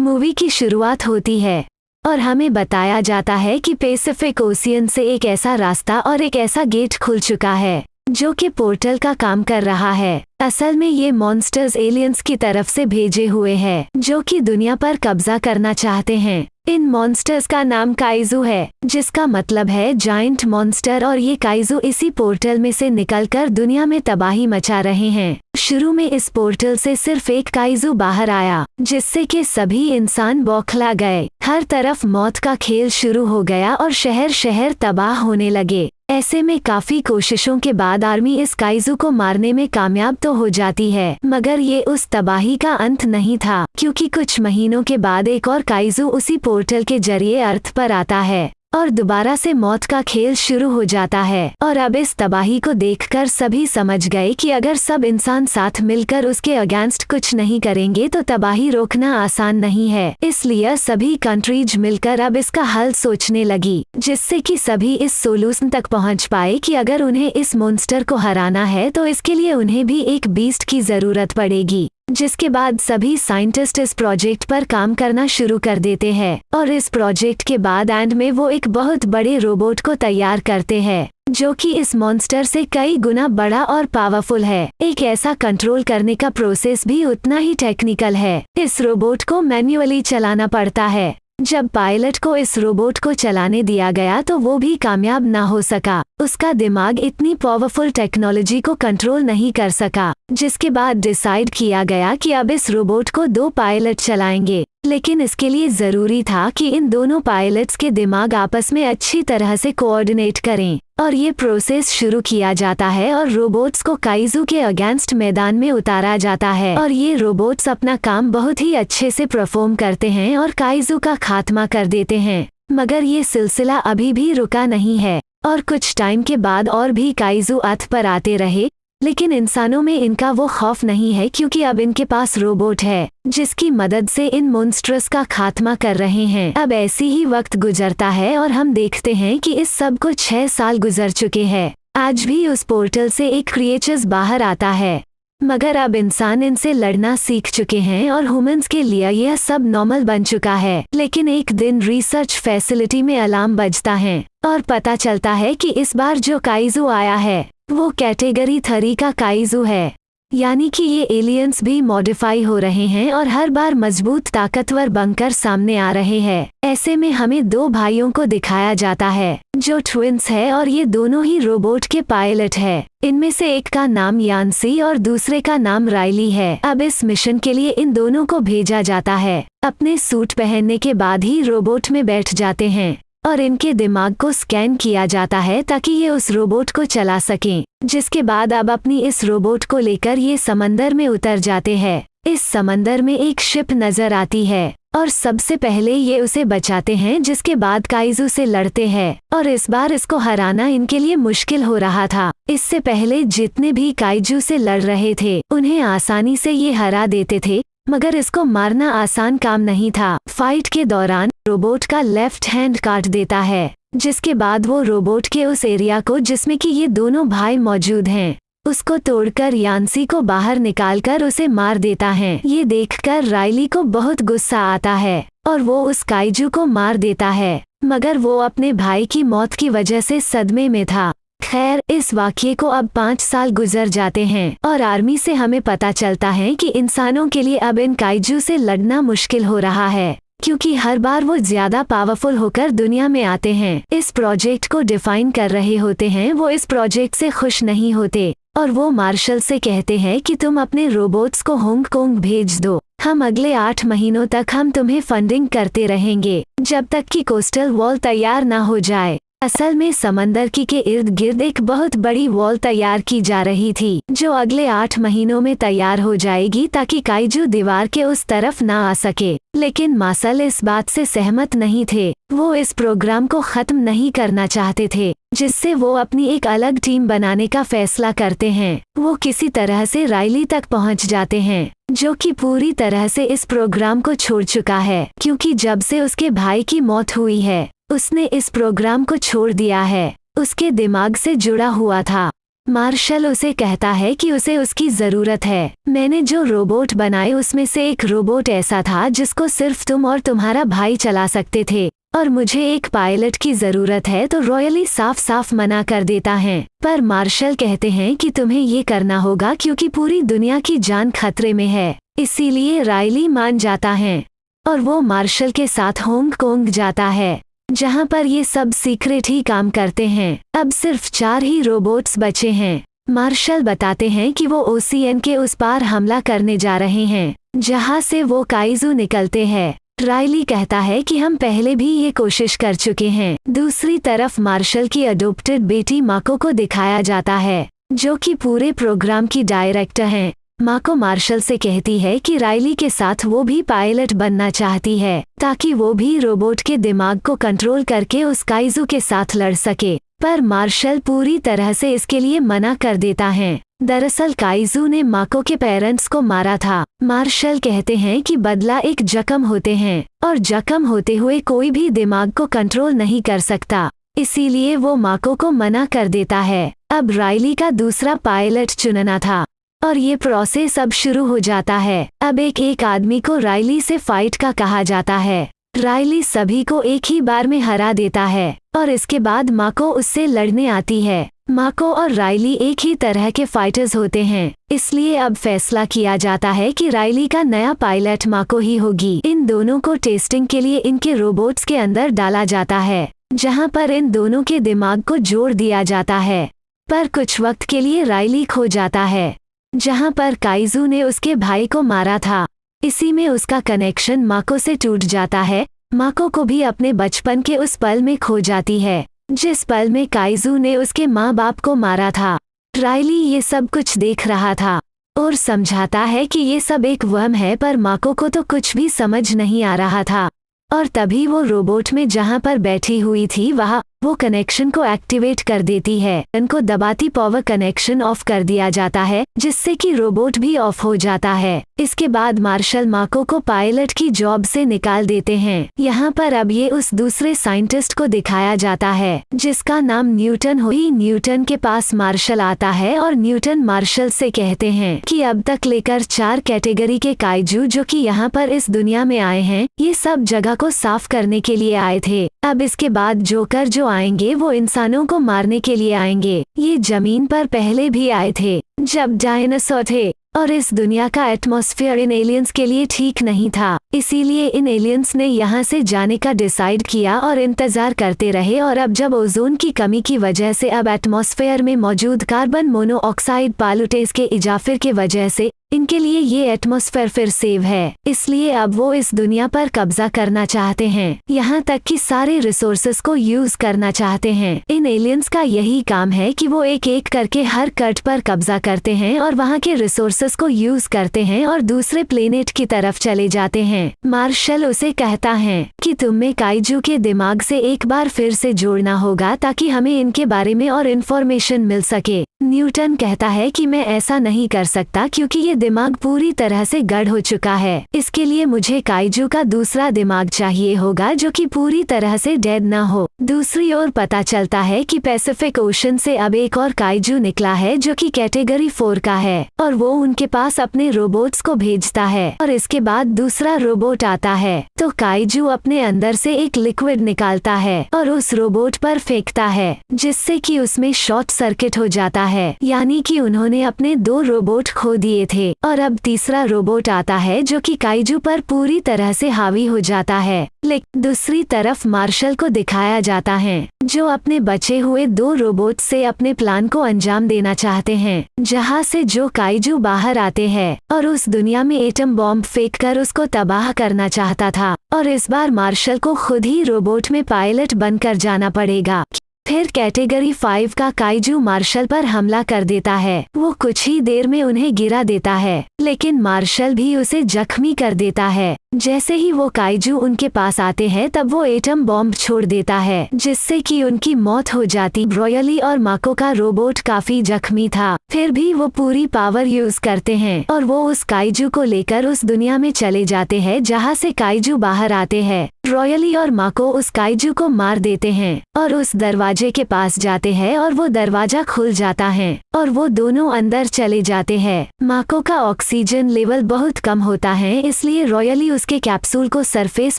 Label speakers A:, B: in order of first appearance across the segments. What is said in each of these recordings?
A: Movie की शुरुआत होती है और हमें बताया जाता है कि पैसिफिक ओशियन से एक ऐसा रास्ता और एक ऐसा गेट खुल चुका है जो कि पोर्टल का काम कर रहा है। असल में ये मॉन्स्टर्स एलियंस की तरफ से भेजे हुए हैं जो कि दुनिया पर कब्जा करना चाहते हैं। इन मॉन्स्टर्स का नाम काइजू है, जिसका मतलब है जायंट मॉन्स्टर, और ये काइजू इसी पोर्टल में से निकलकर दुनिया में तबाही मचा रहे हैं। शुरू में इस पोर्टल से सिर्फ एक काइजू बाहर आया, जिससे कि सभी इंसान बौखला गए। हर तरफ मौत का खेल शुरू हो गया और शहर शहर तबाह होने लगे। ऐसे में काफी कोशिशों के बाद आर्मी इस काइजू को मारने में कामयाब तो हो जाती है, मगर ये उस तबाही का अंत नहीं था, क्योंकि कुछ महीनों के बाद एक और काइजू उसी पोर्टल के जरिए अर्थ पर आता है और दोबारा से मौत का खेल शुरू हो जाता है। और अब इस तबाही को देखकर सभी समझ गए कि अगर सब इंसान साथ मिलकर उसके अगेंस्ट कुछ नहीं करेंगे तो तबाही रोकना आसान नहीं है। इसलिए सभी कंट्रीज मिलकर अब इसका हल सोचने लगी, जिससे कि सभी इस सोल्यूशन तक पहुंच पाए कि अगर उन्हें इस मॉन्स्टर को हराना है तो इसके लिए उन्हें भी एक बीस्ट की जरूरत पड़ेगी। जिसके बाद सभी साइंटिस्ट इस प्रोजेक्ट पर काम करना शुरू कर देते हैं और इस प्रोजेक्ट के बाद एंड में वो एक बहुत बड़े रोबोट को तैयार करते हैं जो कि इस मॉन्स्टर से कई गुना बड़ा और पावरफुल है। एक ऐसा कंट्रोल करने का प्रोसेस भी उतना ही टेक्निकल है। इस रोबोट को मैन्युअली चलाना पड़ता है। जब पायलट को इस रोबोट को चलाने दिया गया तो वो भी कामयाब ना हो सका। उसका दिमाग इतनी पावरफुल टेक्नोलॉजी को कंट्रोल नहीं कर सका, जिसके बाद डिसाइड किया गया कि अब इस रोबोट को 2 पायलट चलाएंगे। लेकिन इसके लिए जरूरी था कि इन दोनों पायलट्स के दिमाग आपस में अच्छी तरह से कोऑर्डिनेट करें और ये प्रोसेस शुरू किया जाता है और रोबोट्स को काइजू के अगेंस्ट मैदान में उतारा जाता है और ये रोबोट्स अपना काम बहुत ही अच्छे से परफॉर्म करते हैं और काइजू का खात्मा कर देते हैं। मगर ये सिलसिला अभी भी रुका नहीं है और कुछ टाइम के बाद और भी काइजू अर्थ पर आते रहे, लेकिन इंसानों में इनका वो खौफ नहीं है क्योंकि अब इनके पास रोबोट है जिसकी मदद से इन मॉन्स्टर्स का खात्मा कर रहे हैं। अब ऐसी ही वक्त गुजरता है और हम देखते हैं कि इस सब को 6 साल गुजर चुके हैं। आज भी उस पोर्टल से एक क्रिएचर्स बाहर आता है, मगर अब इंसान इनसे लड़ना सीख चुके हैं और ह्यूमंस के लिए यह सब नॉर्मल बन चुका है। लेकिन एक दिन रिसर्च फैसिलिटी में अलार्म बजता है और पता चलता है कि इस बार जो काइजू आया है वो कैटेगरी 3 का काइजू है, यानी कि ये एलियंस भी मॉडिफाई हो रहे हैं और हर बार मजबूत ताकतवर बनकर सामने आ रहे हैं। ऐसे में हमें 2 भाइयों को दिखाया जाता है जो ट्विंस है और ये दोनों ही रोबोट के पायलट है। इनमें से एक का नाम यान्सी और दूसरे का नाम राइली है। अब इस मिशन के लिए इन दोनों को भेजा जाता है। अपने सूट पहनने के बाद ही रोबोट में बैठ जाते हैं और इनके दिमाग को स्कैन किया जाता है ताकि ये उस रोबोट को चला सकें। जिसके बाद अब अपनी इस रोबोट को लेकर ये समंदर में उतर जाते हैं। इस समंदर में एक शिप नजर आती है और सबसे पहले ये उसे बचाते हैं, जिसके बाद काइजू से लड़ते हैं और इस बार इसको हराना इनके लिए मुश्किल हो रहा था। इससे पहले जितने भी काइजू से लड़ रहे थे उन्हें आसानी से ये हरा देते थे, मगर इसको मारना आसान काम नहीं था। फाइट के दौरान रोबोट का लेफ्ट हैंड काट देता है, जिसके बाद वो रोबोट के उस एरिया को जिसमें कि ये दोनों भाई मौजूद हैं उसको तोड़कर यान्सी को बाहर निकालकर उसे मार देता है। ये देखकर राइली को बहुत गुस्सा आता है और वो उस काइजू को मार देता है, मगर वो अपने भाई की मौत की वजह से सदमे में था। खैर, इस वाक़ये को अब 5 साल गुजर जाते हैं और आर्मी से हमें पता चलता है कि इंसानों के लिए अब इन काइजू से लड़ना मुश्किल हो रहा है, क्योंकि हर बार वो ज्यादा पावरफुल होकर दुनिया में आते हैं। इस प्रोजेक्ट को डिफाइन कर रहे होते हैं। वो इस प्रोजेक्ट से खुश नहीं होते और वो मार्शल से कहते हैं कि तुम अपने रोबोट्स को हांगकांग भेज दो। हम अगले 8 महीनों तक हम तुम्हें फंडिंग करते रहेंगे जब तक कि कोस्टल वॉल तैयार ना हो जाए। असल में समंदर की के इर्द गिर्द एक बहुत बड़ी वॉल तैयार की जा रही थी जो अगले 8 महीनों में तैयार हो जाएगी ताकि काइजू दीवार के उस तरफ ना आ सके। लेकिन मार्शल इस बात से सहमत नहीं थे। वो इस प्रोग्राम को खत्म नहीं करना चाहते थे, जिससे वो अपनी एक अलग टीम बनाने का फैसला करते हैं। वो किसी तरह से राइली तक पहुंच जाते हैं, जो कि पूरी तरह से इस प्रोग्राम को छोड़ चुका है, क्योंकि जब से उसके भाई की मौत हुई है उसने इस प्रोग्राम को छोड़ दिया है। उसके दिमाग से जुड़ा हुआ था मार्शल उसे कहता है कि उसे उसकी ज़रूरत है। मैंने जो रोबोट बनाए उसमें से एक रोबोट ऐसा था जिसको सिर्फ तुम और तुम्हारा भाई चला सकते थे, और मुझे एक पायलट की ज़रूरत है। तो रॉयली साफ साफ मना कर देता है, पर मार्शल कहते हैं कि तुम्हें ये करना होगा क्योंकि पूरी दुनिया की जान खतरे में है। इसीलिए रायली मान जाता है और वो मार्शल के साथ हांगकांग जाता है, जहां पर ये सब सीक्रेट ही काम करते हैं। अब सिर्फ 4 ही रोबोट्स बचे हैं। मार्शल बताते हैं कि वो ओशियन के उस पार हमला करने जा रहे हैं, जहां से वो काइजू निकलते हैं। रायली कहता है कि हम पहले भी ये कोशिश कर चुके हैं। दूसरी तरफ मार्शल की अडॉप्टेड बेटी माको को दिखाया जाता है, जो कि पूरे प्रोग्राम की डायरेक्टर हैं। माको मार्शल से कहती है कि रायली के साथ वो भी पायलट बनना चाहती है, ताकि वो भी रोबोट के दिमाग को कंट्रोल करके उस काइजू के साथ लड़ सके, पर मार्शल पूरी तरह से इसके लिए मना कर देता है। दरअसल काइजू ने माको के पेरेंट्स को मारा था। मार्शल कहते हैं कि बदला एक जख्म होते हैं, और जख्म होते हुए कोई भी दिमाग को कंट्रोल नहीं कर सकता, इसीलिए वो माको को मना कर देता है। अब रायली का दूसरा पायलट चुनना था, और ये प्रोसेस अब शुरू हो जाता है। अब एक आदमी को रायली से फाइट का कहा जाता है। रायली सभी को एक ही बार में हरा देता है, और इसके बाद माको उससे लड़ने आती है। माको और रायली एक ही तरह के फाइटर्स होते हैं, इसलिए अब फैसला किया जाता है कि रायली का नया पायलट माको ही होगी। इन दोनों को टेस्टिंग के लिए इनके रोबोट्स के अंदर डाला जाता है, जहां पर इन दोनों के दिमाग को जोड़ दिया जाता है। पर कुछ वक्त के लिए रायली खो जाता है, जहां पर काइजू ने उसके भाई को मारा था। इसी में उसका कनेक्शन माको से टूट जाता है। माको को भी अपने बचपन के उस पल में खो जाती है, जिस पल में काइजू ने उसके माँ बाप को मारा था। रायली ये सब कुछ देख रहा था और समझाता है कि ये सब एक वहम है, पर माको को तो कुछ भी समझ नहीं आ रहा था। और तभी वो रोबोट में जहां पर बैठी हुई थी वहां वो कनेक्शन को एक्टिवेट कर देती है। इनको दबाती पावर कनेक्शन ऑफ कर दिया जाता है, जिससे कि रोबोट भी ऑफ हो जाता है। इसके बाद मार्शल माको को पायलट की जॉब से निकाल देते हैं। यहाँ पर अब ये उस दूसरे साइंटिस्ट को दिखाया जाता है, जिसका नाम न्यूटन हुई। न्यूटन के पास मार्शल आता है और न्यूटन मार्शल से कहते हैं कि अब तक लेकर 4 कैटेगरी के काइजू जो कि यहाँ पर इस दुनिया में आए हैं, ये सब जगह को साफ करने के लिए आए थे। अब इसके बाद जोकर जो आएंगे वो इंसानों को मारने के लिए आएंगे। ये जमीन पर पहले भी आए थे जब डायनासोर थे, और इस दुनिया का एटमॉस्फेयर इन एलियंस के लिए ठीक नहीं था। इसीलिए इन एलियंस ने यहाँ से जाने का डिसाइड किया और इंतजार करते रहे। और अब जब ओजोन की कमी की वजह से अब एटमॉस्फेयर में मौजूद कार्बन मोनोऑक्साइड पालुटेस के इजाफे के वजह से इनके लिए ये एटमॉस्फेयर फिर सेव है, इसलिए अब वो इस दुनिया पर कब्जा करना चाहते हैं। यहाँ तक कि सारे रिसोर्सेस को यूज करना चाहते हैं। इन एलियंस का यही काम है कि वो एक एक करके हर कट पर कब्जा करते हैं और वहाँ के रिसोर्सेस को यूज करते हैं और दूसरे प्लेनेट की तरफ चले जाते हैं। मार्शल उसे कहता है कि तुम्हें काइजू के दिमाग से एक बार फिर से जोड़ना होगा ताकि हमें इनके बारे में और इन्फॉर्मेशन मिल सके। न्यूटन कहता है कि मैं ऐसा नहीं कर सकता क्योंकि ये दिमाग पूरी तरह से गड़ हो चुका है। इसके लिए मुझे काइजू का दूसरा दिमाग चाहिए होगा जो कि पूरी तरह से डेड ना हो। दूसरी ओर पता चलता है कि पैसिफिक ओशन से अब एक और काइजू निकला है जो कि कैटेगरी 4 का है, और वो उनके पास अपने रोबोट्स को भेजता है। और इसके बाद दूसरा रोबोट आता है तो काइजू अपने अंदर से एक लिक्विड निकालता है और उस रोबोट पर फेंकता है, जिससे कि उसमें शॉर्ट सर्किट हो जाता है। यानी कि उन्होंने अपने 2 रोबोट खो दिए थे। और अब तीसरा रोबोट आता है जो कि काइजू पर पूरी तरह से हावी हो जाता है। लेकिन दूसरी तरफ मार्शल को दिखाया जाता है जो अपने बचे हुए 2 रोबोट से अपने प्लान को अंजाम देना चाहते हैं, जहां से जो काइजू बाहर आते हैं और उस दुनिया में एटम बॉम्ब फेंककर उसको तबाह करना चाहता था। और इस बार मार्शल को खुद ही रोबोट में पायलट बनकर जाना पड़ेगा। फिर कैटेगरी 5 का काइजू मार्शल पर हमला कर देता है। वो कुछ ही देर में उन्हें गिरा देता है, लेकिन मार्शल भी उसे जख्मी कर देता है। जैसे ही वो काइजू उनके पास आते हैं तब वो एटम बॉम्ब छोड़ देता है, जिससे कि उनकी मौत हो जाती। रॉयली और माको का रोबोट काफी जख्मी था, फिर भी वो पूरी पावर यूज करते हैं और वो उस काइजू को लेकर उस दुनिया में चले जाते हैं जहाँ से काइजू बाहर आते हैं। रॉयली और माको उस काइजू को मार देते हैं और उस दरवाजे के पास जाते हैं और वो दरवाजा खुल जाता है और वो दोनों अंदर चले जाते हैं। माको का ऑक्सीजन लेवल बहुत कम होता है, इसलिए रॉयली उसके कैप्सूल को सरफेस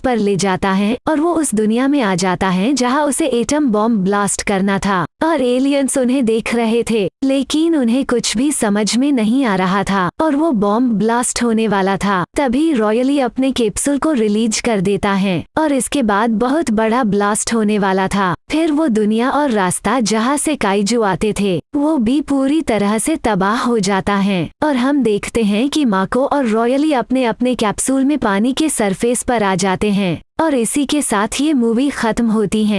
A: पर ले जाता है और वो उस दुनिया में आ जाता है जहाँ उसे एटम बॉम्ब ब्लास्ट करना था। और एलियंस उन्हें देख रहे थे, लेकिन उन्हें कुछ भी समझ में नहीं आ रहा था और वो बॉम्ब ब्लास्ट होने वाला था। तभी रॉयली अपने कैप्सूल को रिलीज कर देता है और इसके बाद बहुत बड़ा ब्लास्ट होने वाला था। फिर वो दुनिया और रास्ता जहाँ से काइजू आते थे वो भी पूरी तरह से तबाह हो जाता है और हम देखते हैं कि माको और रॉयली अपने अपने कैप्सूल में पानी के सरफेस पर आ जाते हैं और इसी के साथ ये मूवी खत्म होती है।